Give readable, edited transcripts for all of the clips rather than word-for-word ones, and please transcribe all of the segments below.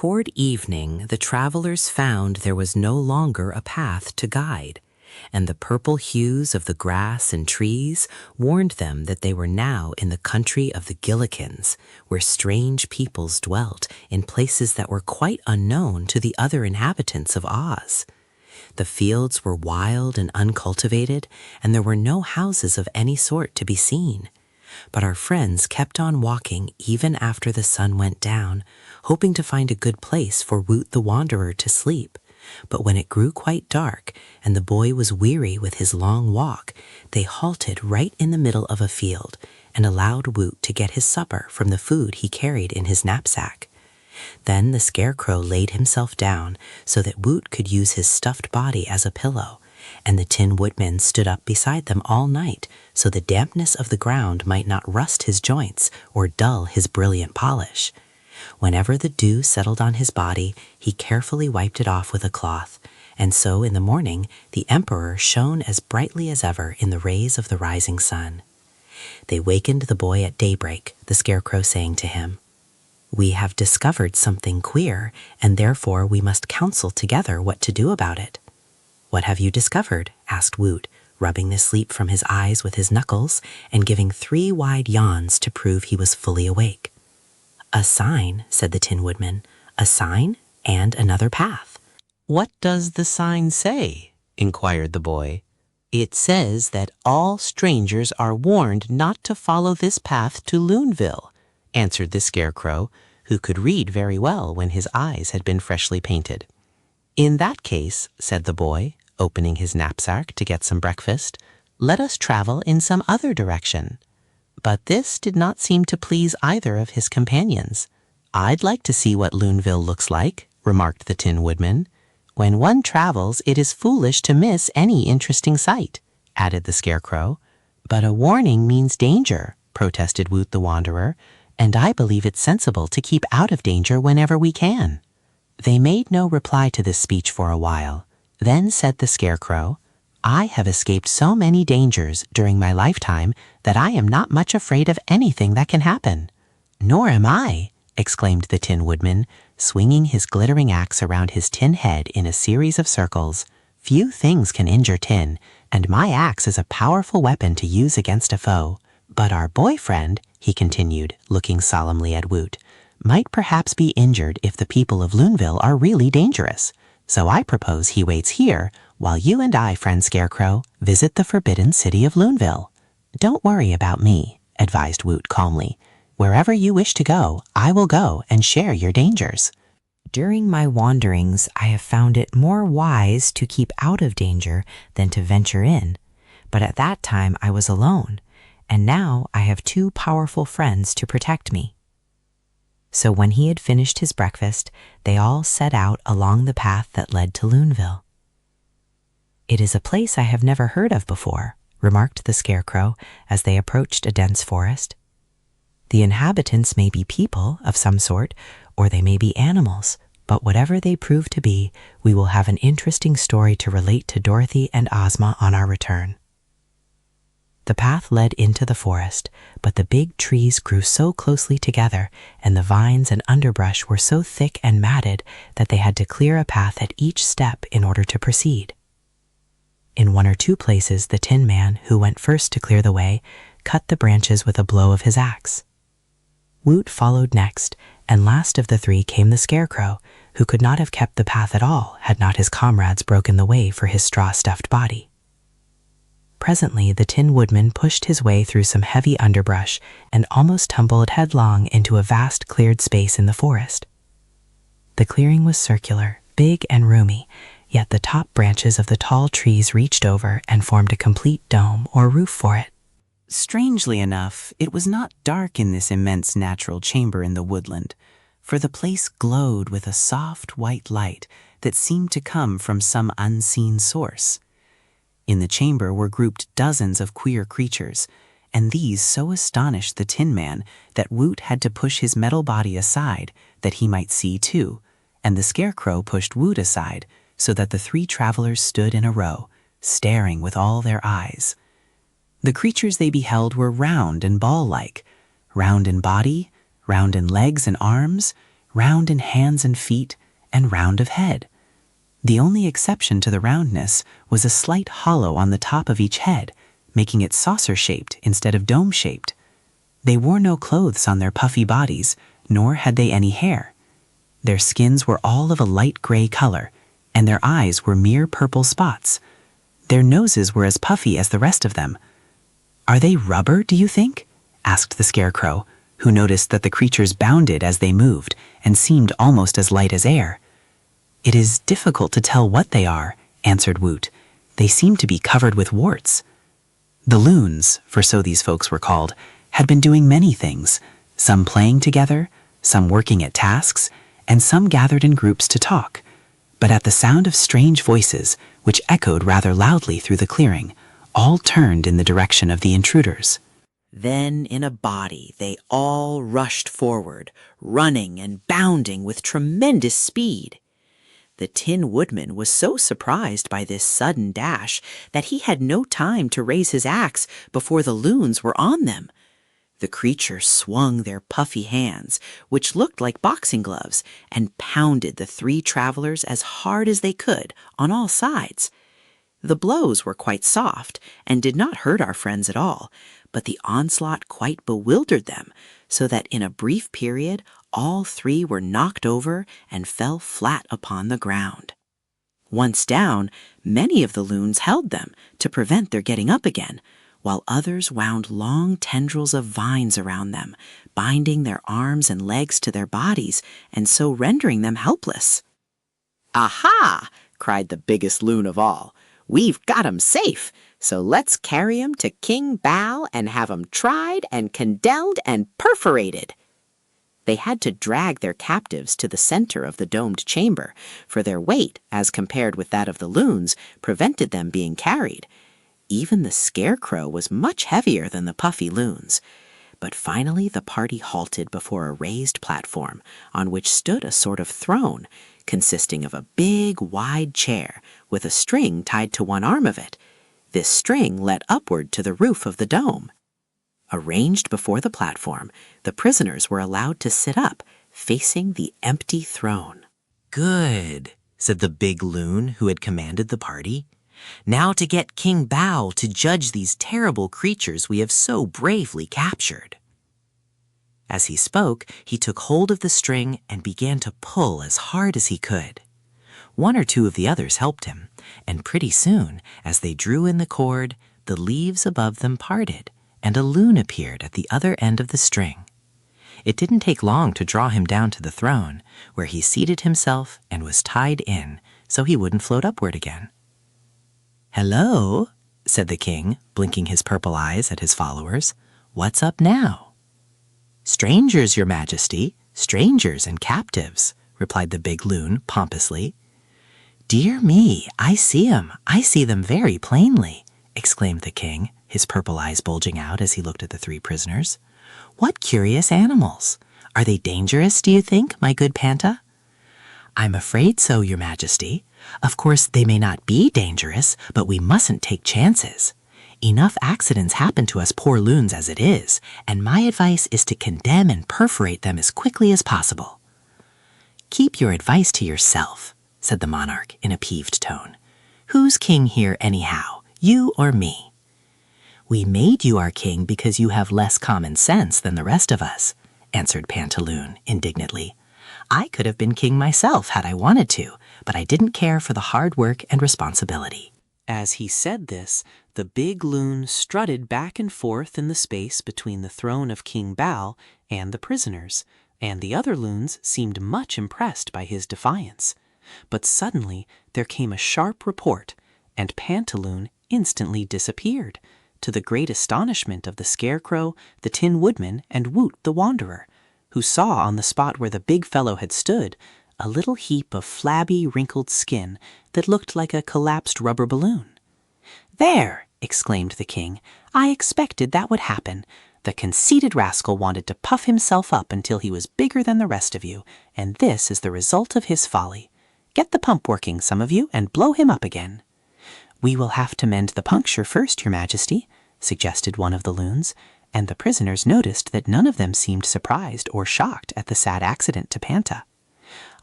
Toward evening, the travelers found there was no longer a path to guide, and the purple hues of the grass and trees warned them that they were now in the country of the Gillikins, where strange peoples dwelt in places that were quite unknown to the other inhabitants of Oz. The fields were wild and uncultivated, and there were no houses of any sort to be seen. But our friends kept on walking even after the sun went down, hoping to find a good place for Woot the Wanderer to sleep. But when it grew quite dark and the boy was weary with his long walk, they halted right in the middle of a field and allowed Woot to get his supper from the food he carried in his knapsack. Then the Scarecrow laid himself down so that Woot could use his stuffed body as a pillow, and the Tin Woodman stood up beside them all night so the dampness of the ground might not rust his joints or dull his brilliant polish. Whenever the dew settled on his body, he carefully wiped it off with a cloth, and so in the morning the Emperor shone as brightly as ever in the rays of the rising sun. They wakened the boy at daybreak, the Scarecrow saying to him, "We have discovered something queer, and therefore we must counsel together what to do about it." "What have you discovered?" asked Woot, rubbing the sleep from his eyes with his knuckles and giving 3 wide yawns to prove he was fully awake. "A sign," said the Tin Woodman. "A sign and another path." "What does the sign say?" inquired the boy. "It says that all strangers are warned not to follow this path to Loonville," answered the Scarecrow, who could read very well when his eyes had been freshly painted. "In that case," said the boy, opening his knapsack to get some breakfast, "let us travel in some other direction." But this did not seem to please either of his companions. "I'd like to see what Loonville looks like," remarked the Tin Woodman. "When one travels, it is foolish to miss any interesting sight," added the Scarecrow. "But a warning means danger," protested Woot the Wanderer, "and I believe it's sensible to keep out of danger whenever we can." They made no reply to this speech for a while. Then said the Scarecrow, "I have escaped so many dangers during my lifetime that I am not much afraid of anything that can happen." "Nor am I," exclaimed the Tin Woodman, swinging his glittering axe around his tin head in a series of circles. "Few things can injure tin, and my axe is a powerful weapon to use against a foe. But our boyfriend," he continued, looking solemnly at Woot, "might perhaps be injured if the people of Loonville are really dangerous. So I propose he waits here while you and I, friend Scarecrow, visit the forbidden city of Loonville." "Don't worry about me," advised Woot calmly. "Wherever you wish to go, I will go and share your dangers." "During my wanderings, I have found it more wise to keep out of danger than to venture in. But at that time I was alone, and now I have 2 powerful friends to protect me." So when he had finished his breakfast, they all set out along the path that led to Loonville. "It is a place I have never heard of before," remarked the Scarecrow as they approached a dense forest. "The inhabitants may be people of some sort, or they may be animals, but whatever they prove to be, we will have an interesting story to relate to Dorothy and Ozma on our return." The path led into the forest, but the big trees grew so closely together and the vines and underbrush were so thick and matted that they had to clear a path at each step in order to proceed. In 1 or 2 places, the Tin Man, who went first to clear the way, cut the branches with a blow of his axe. Woot followed next, and last of the 3 came the Scarecrow, who could not have kept the path at all had not his comrades broken the way for his straw-stuffed body. Presently the Tin Woodman pushed his way through some heavy underbrush and almost tumbled headlong into a vast cleared space in the forest. The clearing was circular, big and roomy, yet the top branches of the tall trees reached over and formed a complete dome or roof for it. Strangely enough, it was not dark in this immense natural chamber in the woodland, for the place glowed with a soft white light that seemed to come from some unseen source. In the chamber were grouped dozens of queer creatures, and these so astonished the Tin Man that Woot had to push his metal body aside that he might see too, and the Scarecrow pushed Woot aside so that the 3 travelers stood in a row, staring with all their eyes. The creatures they beheld were round and ball-like, round in body, round in legs and arms, round in hands and feet, and round of head. The only exception to the roundness was a slight hollow on the top of each head, making it saucer-shaped instead of dome-shaped. They wore no clothes on their puffy bodies, nor had they any hair. Their skins were all of a light gray color, and their eyes were mere purple spots. Their noses were as puffy as the rest of them. "Are they rubber, do you think?" asked the Scarecrow, who noticed that the creatures bounded as they moved and seemed almost as light as air. "It is difficult to tell what they are," answered Woot. "They seem to be covered with warts." The loons, for so these folks were called, had been doing many things, some playing together, some working at tasks, and some gathered in groups to talk. But at the sound of strange voices, which echoed rather loudly through the clearing, all turned in the direction of the intruders. Then in a body they all rushed forward, running and bounding with tremendous speed. The Tin Woodman was so surprised by this sudden dash that he had no time to raise his axe before the loons were on them. The creatures swung their puffy hands, which looked like boxing gloves, and pounded the three travelers as hard as they could on all sides. The blows were quite soft and did not hurt our friends at all, but the onslaught quite bewildered them, so that in a brief period all three were knocked over and fell flat upon the ground. Once down, many of the loons held them to prevent their getting up again, while others wound long tendrils of vines around them, binding their arms and legs to their bodies and so rendering them helpless. "Aha!" cried the biggest loon of all. "We've got 'em safe, so let's carry 'em to King Baum and have 'em tried and condemned and perforated." They had to drag their captives to the center of the domed chamber, for their weight, as compared with that of the loons, prevented them being carried. Even the Scarecrow was much heavier than the puffy loons. But finally the party halted before a raised platform, on which stood a sort of throne, consisting of a big, wide chair, with a string tied to one arm of it. This string led upward to the roof of the dome. Arranged before the platform, the prisoners were allowed to sit up, facing the empty throne. "Good," said the big loon who had commanded the party. "Now to get King Baum to judge these terrible creatures we have so bravely captured." As he spoke, he took hold of the string and began to pull as hard as he could. One or two of the others helped him, and pretty soon, as they drew in the cord, the leaves above them parted, and a loon appeared at the other end of the string. It didn't take long to draw him down to the throne, where he seated himself and was tied in so he wouldn't float upward again. "Hello," said the king, blinking his purple eyes at his followers. "What's up now?" "Strangers, your majesty, strangers and captives," replied the big loon pompously. "Dear me, I see 'em. I see them very plainly," exclaimed the king, his purple eyes bulging out as he looked at the three prisoners. "What curious animals! Are they dangerous, do you think, my good Panta?" "I'm afraid so, your majesty. Of course, they may not be dangerous, but we mustn't take chances. Enough accidents happen to us poor loons as it is, and my advice is to condemn and perforate them as quickly as possible." "Keep your advice to yourself," said the monarch in a peeved tone. "Who's king here anyhow, you or me?" "We made you our king because you have less common sense than the rest of us," answered Pantaloon indignantly. "I could have been king myself had I wanted to, but I didn't care for the hard work and responsibility." As he said this, the big loon strutted back and forth in the space between the throne of King Baum and the prisoners, and the other loons seemed much impressed by his defiance. But suddenly there came a sharp report, and Pantaloon instantly disappeared, to the great astonishment of the Scarecrow, the Tin Woodman, and Woot the Wanderer, who saw on the spot where the big fellow had stood a little heap of flabby, wrinkled skin that looked like a collapsed rubber balloon. "There!" exclaimed the king. "I expected that would happen. The conceited rascal wanted to puff himself up until he was bigger than the rest of you, and this is the result of his folly. Get the pump working, some of you, and blow him up again." "We will have to mend the puncture first, your majesty," suggested one of the loons, and the prisoners noticed that none of them seemed surprised or shocked at the sad accident to Panta.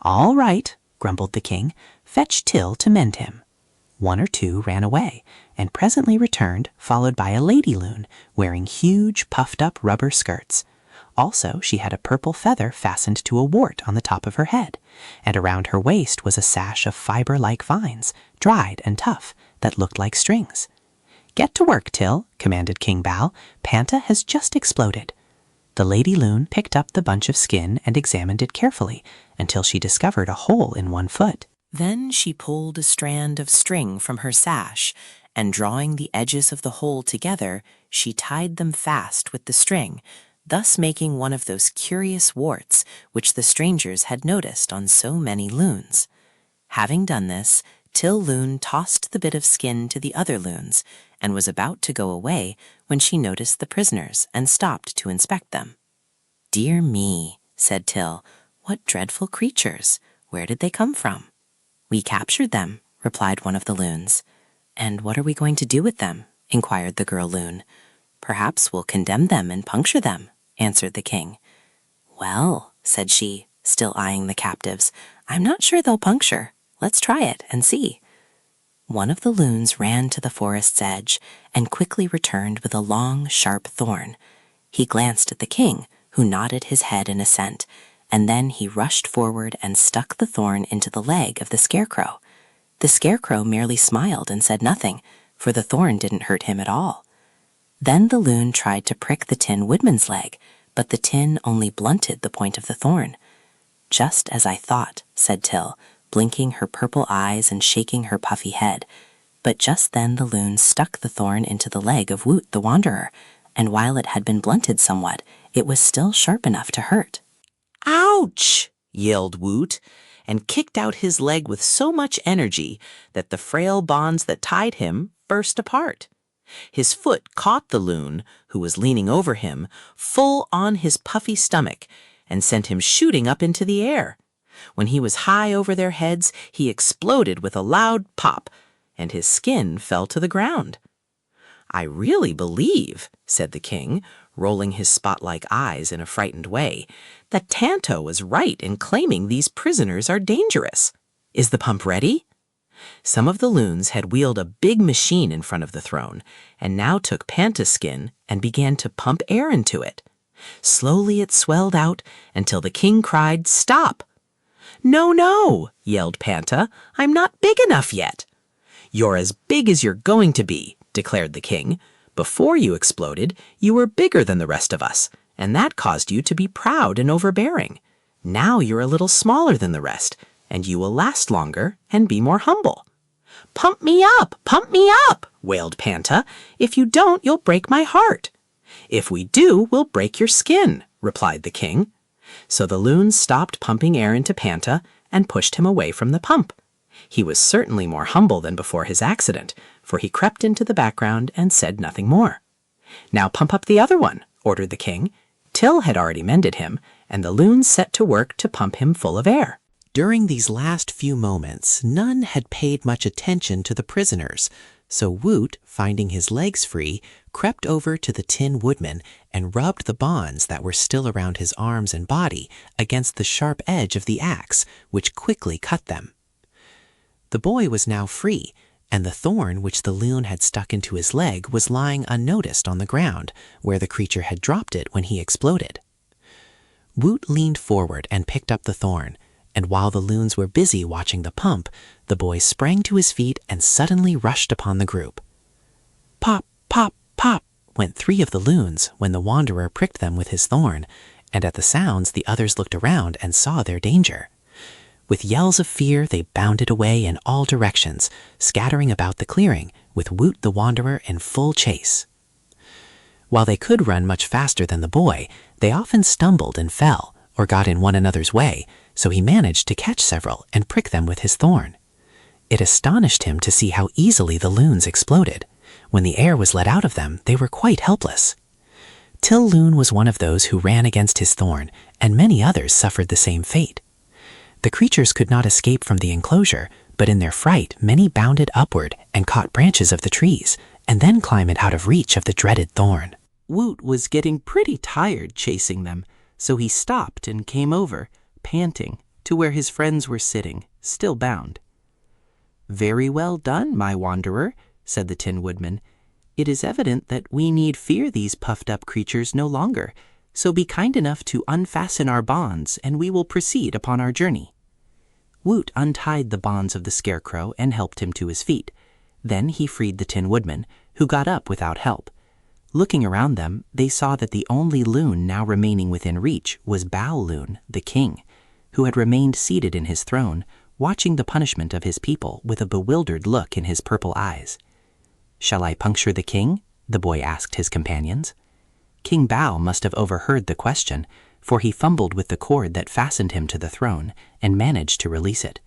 "All right," grumbled the king, "fetch Till to mend him." One or two ran away, and presently returned, followed by a lady loon, wearing huge, puffed-up rubber skirts. Also, she had a purple feather fastened to a wart on the top of her head, and around her waist was a sash of fiber-like vines, dried and tough, that looked like strings. "Get to work, Till," commanded King Bal. "Panta has just exploded." The lady loon picked up the bunch of skin and examined it carefully until she discovered a hole in one foot. Then she pulled a strand of string from her sash, and drawing the edges of the hole together, she tied them fast with the string, thus making one of those curious warts which the strangers had noticed on so many loons. Having done this, Till Loon tossed the bit of skin to the other loons, and was about to go away when she noticed the prisoners and stopped to inspect them. "Dear me," said Till, "what dreadful creatures! Where did they come from?" "We captured them," replied one of the loons. "And what are we going to do with them?" inquired the girl loon. "Perhaps we'll condemn them and puncture them," answered the king. "Well," said she, still eyeing the captives, "I'm not sure they'll puncture. Let's try it and see." One of the loons ran to the forest's edge and quickly returned with a long, sharp thorn. He glanced at the king, who nodded his head in assent, and then he rushed forward and stuck the thorn into the leg of the scarecrow. The scarecrow merely smiled and said nothing, for the thorn didn't hurt him at all. Then the loon tried to prick the Tin Woodman's leg, but the tin only blunted the point of the thorn. "Just as I thought," said Till, blinking her purple eyes and shaking her puffy head. But just then the loon stuck the thorn into the leg of Woot the Wanderer, and while it had been blunted somewhat, it was still sharp enough to hurt. "Ouch!" yelled Woot, and kicked out his leg with so much energy that the frail bonds that tied him burst apart. His foot caught the loon, who was leaning over him, full on his puffy stomach, and sent him shooting up into the air. When he was high over their heads, he exploded with a loud pop, and his skin fell to the ground. "I really believe," said the king, rolling his spot-like eyes in a frightened way, "that Tanto was right in claiming these prisoners are dangerous. Is the pump ready?" Some of the loons had wheeled a big machine in front of the throne, and now took Panta's skin and began to pump air into it. Slowly it swelled out until the king cried, "Stop!" "No, no," yelled Panta, "I'm not big enough yet." "You're as big as you're going to be," declared the king. "Before you exploded, you were bigger than the rest of us, and that caused you to be proud and overbearing. Now you're a little smaller than the rest, and you will last longer and be more humble." "Pump me up," wailed Panta. "If you don't, you'll break my heart." "If we do, we'll break your skin," replied the king. So the loons stopped pumping air into Panta and pushed him away from the pump. He was certainly more humble than before his accident, for he crept into the background and said nothing more. "Now pump up the other one," ordered the king. Till had already mended him, and the loons set to work to pump him full of air. During these last few moments, none had paid much attention to the prisoners, so Woot, finding his legs free, crept over to the Tin Woodman and rubbed the bonds that were still around his arms and body against the sharp edge of the axe, which quickly cut them. The boy was now free, and the thorn which the loon had stuck into his leg was lying unnoticed on the ground, where the creature had dropped it when he exploded. Woot leaned forward and picked up the thorn, and while the loons were busy watching the pump, the boy sprang to his feet and suddenly rushed upon the group. Pop, pop, pop went 3 of the loons when the wanderer pricked them with his thorn, and at the sounds the others looked around and saw their danger. With yells of fear, they bounded away in all directions, scattering about the clearing, with Woot the Wanderer in full chase. While they could run much faster than the boy, they often stumbled and fell, or got in one another's way, so he managed to catch several and prick them with his thorn. It astonished him to see how easily the loons exploded. When the air was let out of them, they were quite helpless. Till Loon was one of those who ran against his thorn, and many others suffered the same fate. The creatures could not escape from the enclosure, but in their fright many bounded upward and caught branches of the trees, and then climbed out of reach of the dreaded thorn. Woot was getting pretty tired chasing them, so he stopped and came over, panting, to where his friends were sitting, still bound. "Very well done, my wanderer," said the Tin Woodman. "It is evident that we need fear these puffed-up creatures no longer, so be kind enough to unfasten our bonds, and we will proceed upon our journey." Woot untied the bonds of the Scarecrow and helped him to his feet. Then he freed the Tin Woodman, who got up without help. Looking around them, they saw that the only loon now remaining within reach was Baum, the king, who had remained seated in his throne, watching the punishment of his people with a bewildered look in his purple eyes. "Shall I puncture the king?" the boy asked his companions. King Baum must have overheard the question, for he fumbled with the cord that fastened him to the throne and managed to release it.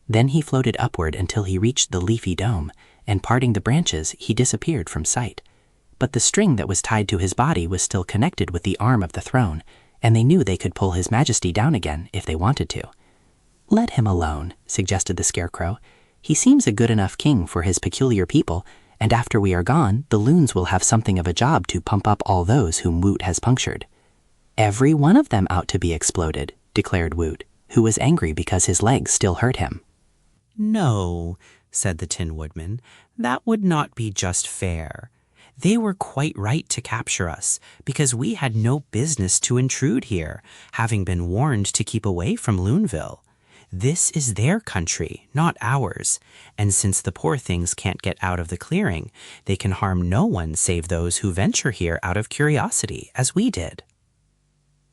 Then he floated upward until he reached the leafy dome, and parting the branches, he disappeared from sight. But the string that was tied to his body was still connected with the arm of the throne, and they knew they could pull His Majesty down again if they wanted to. "Let him alone," suggested the Scarecrow. "He seems a good enough king for his peculiar people, and after we are gone, the loons will have something of a job to pump up all those whom Woot has punctured." "Every one of them ought to be exploded," declared Woot, who was angry because his legs still hurt him. "No," said the Tin Woodman, "that would not be just fair. They were quite right to capture us, because we had no business to intrude here, having been warned to keep away from Loonville. This is their country, not ours, and since the poor things can't get out of the clearing, they can harm no one save those who venture here out of curiosity, as we did."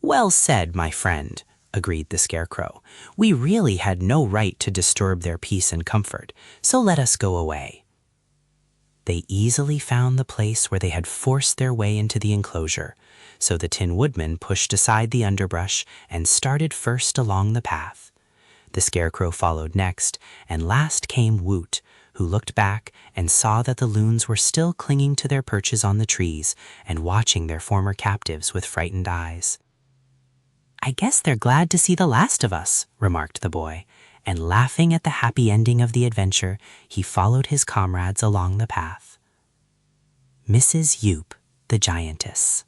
"Well said, my friend," agreed the Scarecrow. "We really had no right to disturb their peace and comfort, so let us go away." They easily found the place where they had forced their way into the enclosure, so the Tin Woodman pushed aside the underbrush and started first along the path. The Scarecrow followed next, and last came Woot, who looked back and saw that the loons were still clinging to their perches on the trees and watching their former captives with frightened eyes. "I guess they're glad to see the last of us," remarked the boy, and laughing at the happy ending of the adventure, he followed his comrades along the path. Mrs. Yoop, the Giantess.